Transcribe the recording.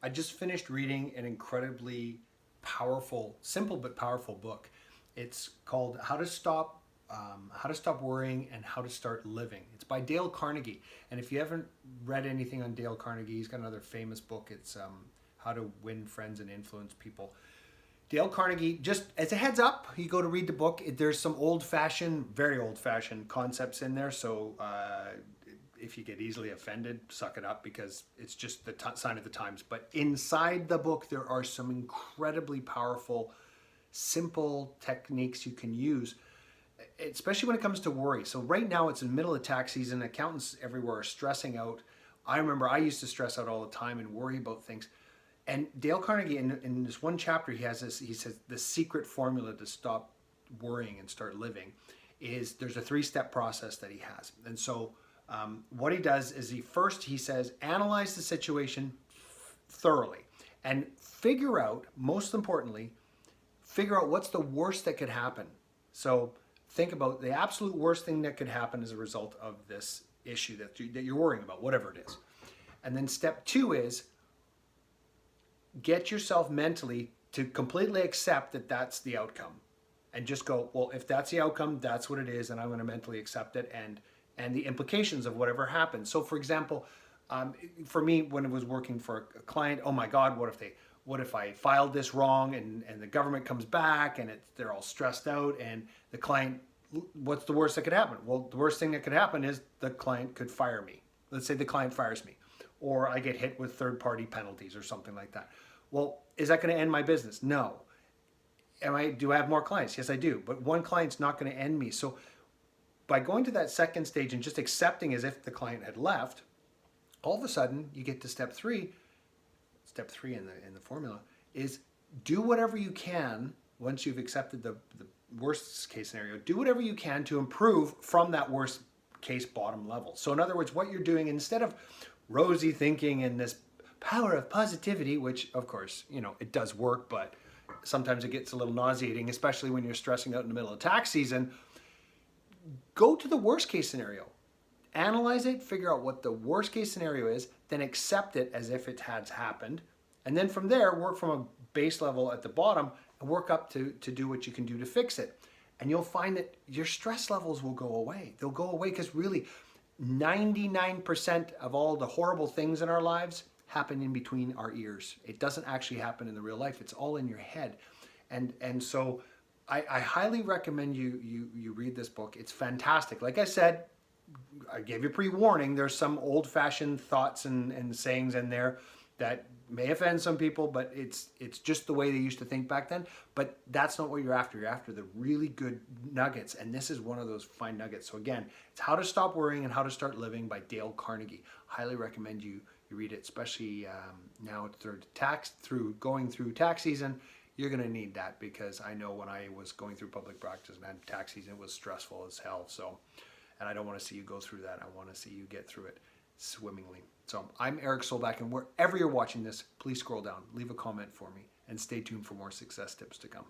I just finished reading an incredibly powerful, simple but powerful book. It's called How to Stop Worrying and How to Start Living. It's by Dale Carnegie. And if you haven't read anything on Dale Carnegie, he's got another famous book. It's How to Win Friends and Influence People. Dale Carnegie, just as a heads up, you go to read the book, there's some old-fashioned, very old-fashioned concepts in there. So if you get easily offended, suck it up, because it's just the sign of the times. But inside the book, there are some incredibly powerful, simple techniques you can use, especially when it comes to worry. So right now it's in the middle of tax season. Accountants everywhere are stressing out. I remember I used to stress out all the time and worry about things. And Dale Carnegie, in this one chapter, he says the secret formula to stop worrying and start living is there's a 3-step process that he has. And so what he does is he says, analyze the situation thoroughly and figure out, most importantly, what's the worst that could happen. So think about the absolute worst thing that could happen as a result of this issue that you're worrying about, whatever it is. And then step 2 is get yourself mentally to completely accept that that's the outcome, and just go, well, if that's the outcome, that's what it is, and I'm going to mentally accept it and the implications of whatever happens. So for example, for me, when it was working for a client, oh my God, what if I filed this wrong and the government comes back and they're all stressed out, and the client, what's the worst that could happen? Well, the worst thing that could happen is the client could fire me. Let's say the client fires me, or I get hit with third-party penalties or something like that. Well, is that going to end my business? No. Do I have more clients? Yes, I do. But one client's not going to end me. So by going to that second stage and just accepting as if the client had left, all of a sudden you get to step 3. Step 3 in the formula is do whatever you can once you've accepted the worst case scenario. Do whatever you can to improve from that worst case bottom level. So in other words, what you're doing, instead of rosy thinking and this power of positivity, which of course, it does work, but sometimes it gets a little nauseating, especially when you're stressing out in the middle of tax season. Go to the worst case scenario. Analyze it, figure out what the worst case scenario is, then accept it as if it has happened. And then from there, work from a base level at the bottom and work up to do what you can do to fix it. And you'll find that your stress levels will go away. They'll go away because really 99% of all the horrible things in our lives happen in between our ears. It doesn't actually happen in the real life. It's all in your head. And so I highly recommend you read this book. It's fantastic. Like I said, I gave you pre-warning. There's some old-fashioned thoughts and sayings in there that may offend some people, but it's just the way they used to think back then. But that's not what you're after. You're after the really good nuggets, and this is one of those fine nuggets. So again, it's How to Stop Worrying and How to Start Living by Dale Carnegie. Highly recommend you read it, especially now through going through tax season. You're going to need that, because I know when I was going through public practice and had tax season, it was stressful as hell. So, and I don't want to see you go through that. I want to see you get through it swimmingly. So I'm Eric Solback, and wherever you're watching this, please scroll down, leave a comment for me, and stay tuned for more success tips to come.